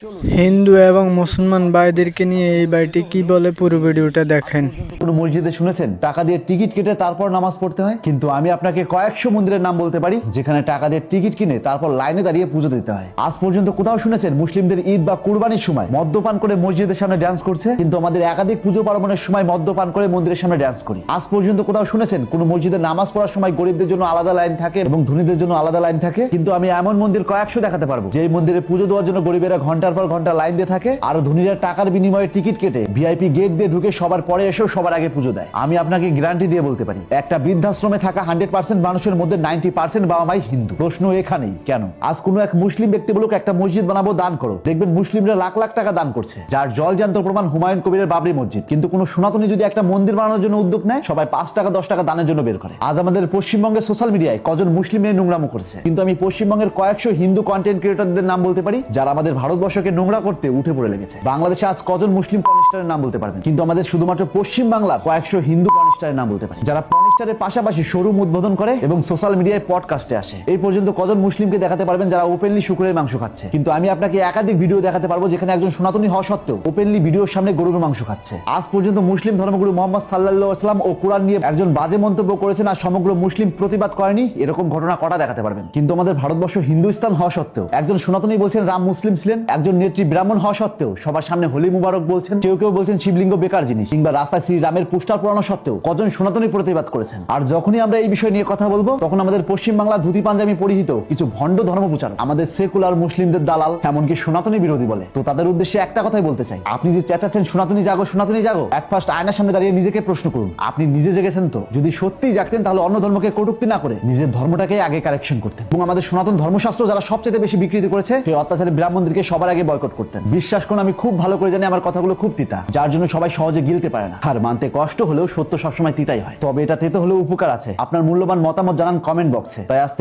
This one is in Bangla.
হিন্দু এবং মুসলমান ভাইদেরকে নিয়ে এই ভাইটি কি বলে পুরো ভিডিওটা দেখেন। কোনো মসজিদে শুনেছেন টাকা দিয়ে টিকিট কেটে তারপর নামাজ পড়তে হয়? কিন্তু আমি আপনাকে কয়েকশো মন্দিরের নাম বলতে পারি যেখানে টাকা দিয়ে টিকিট কিনে তারপর লাইনে দাঁড়িয়ে পুজো দিতে হয়। আজ পর্যন্ত কোথাও শুনেছেন মুসলিমদের ঈদ বা কুরবানির সময় মদ্যপান করে মসজিদের সামনে ডান্স করছে? কিন্তু আমাদের একাধিক পুজো পার্বণের সময় মদ্যপান করে মন্দিরের সামনে ডান্স করি। আজ পর্যন্ত কোথাও শুনেছেন কোনো মসজিদে নামাজ পড়ার সময় গরিবদের জন্য আলাদা লাইন থাকে এবং ধনীদের জন্য আলাদা লাইন থাকে? কিন্তু আমি এমন মন্দির কয়েকশো দেখাতে পারবো যে মন্দিরে পুজো দেওয়ার জন্য গরিবেরা ঘন্টার পর ঘন্টা লাইন দিয়ে থাকে আর ধনীরা টাকার বিনিময়ে টিকিট কেটে ভিআইপি গেট দিয়ে ঢুকে সবার পরে এসেও সবার আগে পুজো দেয়। আমি আপনাকে গ্যারান্টি দিয়ে বলতে পারি একটা বৃদ্ধাশ্রমে থাকা 100% মানুষের মধ্যে 90% বাবা মাই হিন্দু। প্রশ্ন এখানেই, কেন? আজ কোনো এক মুসলিম ব্যক্তি বলুক একটা মসজিদ বানাবো, দান করো, দেখবেন মুসলিমরা লাখ লাখ টাকা দান করছে, যার জলজান্ত প্রমাণ হুমায়ুন কবিরের বাবরি মসজিদ। কিন্তু কোনো সনাতনী যদি একটা মন্দির বানানোর জন্য উদ্যোগ নেয় সবাই 5 টাকা 10 টাকা দানের জন্য বের করে। আজ আমাদের পশ্চিমবঙ্গের সোশ্যাল মিডিয়ায় কজন মুসলিম মেয়ে নোংরামো করছে, কিন্তু আমি পশ্চিমবঙ্গের কয়েকশো হিন্দু কন্টেন্ট ক্রিয়েটরদের নাম বলতে পারি যারা আমাদের ভারতবর্ষকে নোংরা করতে উঠে পড়ে লেগেছে। বাংলাদেশে আজ কজন মুসলিম পর্নিস্টারের নাম বলতে পারবেন, কিন্তু আমাদের শুধুমাত্র পশ্চিম বাংলার কয়েকশো হিন্দু পর্নিস্টারের নাম বলতে পারি যারা পর্নিস্টারের পাশাপাশি শোরুম উদ্বোধন করে এবং সোশ্যাল মিডিয়ায় পডকাস্টে আসে। এই পর্যন্ত কজন মুসলিমকে দেখাতে পারবেন যারা ওপেনলি শুকুরের মাংস খাচ্ছে? কিন্তু আমি আপনাকে একাধিক ভিডিও দেখাতে পারবো যেখানে একজন সনাতনী হওয়া সত্ত্বেও ওপেনলি ভিডিওর সামনে গরুর মাংস খাচ্ছে। আজ পর্যন্ত মুসলিম ধর্মগুরু মোহাম্মদ সাল্লাল্লাহু আলাইহি ওয়াসাল্লাম ও কোরআন নিয়ে একজন বাজে মন্তব্য করেছেন আর সমগ্র মুসলিম প্রতিবাদ করেনি, এরকম ঘটনা কটা দেখাতে পারবেন? কিন্তু আমাদের ভারতবর্ষ হিন্দুস্তান হওয়া সত্ত্বেও একজন সনাতনী বলছেন রাম মুসলিম ছিলেন, একজন নেত্রী ব্রাহ্মণ হওয়া সত্ত্বেও সবার সামনে হোলি মুবারক বলছেন, কেউ কেউ বলছেন শিবলিঙ্গ বেকার জিনিস, কিংবা রাস্তায় শ্রী রামের পোস্টার পড়ানো সত্ত্বেও কজন সনাতনী প্রতিবাদ করেছেন। আর যখনই আমরা এই বিষয় নিয়ে কথা বলবো তখন আমাদের পশ্চিম বাংলা ধুতি পাঞ্জাবি পরিহিত কিছু ভণ্ড ধর্ম প্রচারক আমাদের সেকুলার মুসলিমদের দালাল, এমনকি সনাতনী বিরোধী বলে। তো তাদের উদ্দেশ্যে একটা কথাই বলতে চাই, আপনি যে চেঁচাচ্ছেন সনাতনী জাগো সনাতনী জাগো, এক ফার্স্ট আয়নার সামনে দাঁড়িয়ে নিজেকে প্রশ্ন করুন, আপনি নিজে জেগেছেন তো? যদি সত্যিই জাগতেন তাহলে অন্য ধর্মকে কটূক্তি না করে নিজের ধর্মটাকে আগে কারেকশন করতেন এবং আমাদের সনাতন ধর্মশাস্ত্র যারা সবচেয়ে বেশি বিকৃতি করেছে সেই অত্যাচারী ব্রাহ্মণদেরকে সবার আগে বয়কট করতেন। বিশ্বাস করুন আমি খুব ভালো করে জানি আমার কথাগুলো খুব তিতা, যার জন্য সবাই সহজে গিলতে পারে না। আর মানতে কষ্ট হলেও সত্য সবসময় তিতাই হয়, তবে এটা তেতো হলেও উপকার আছে। আপনার মূল্যবান মতামত জানান কমেন্ট বক্সে। তাই আজ থেকে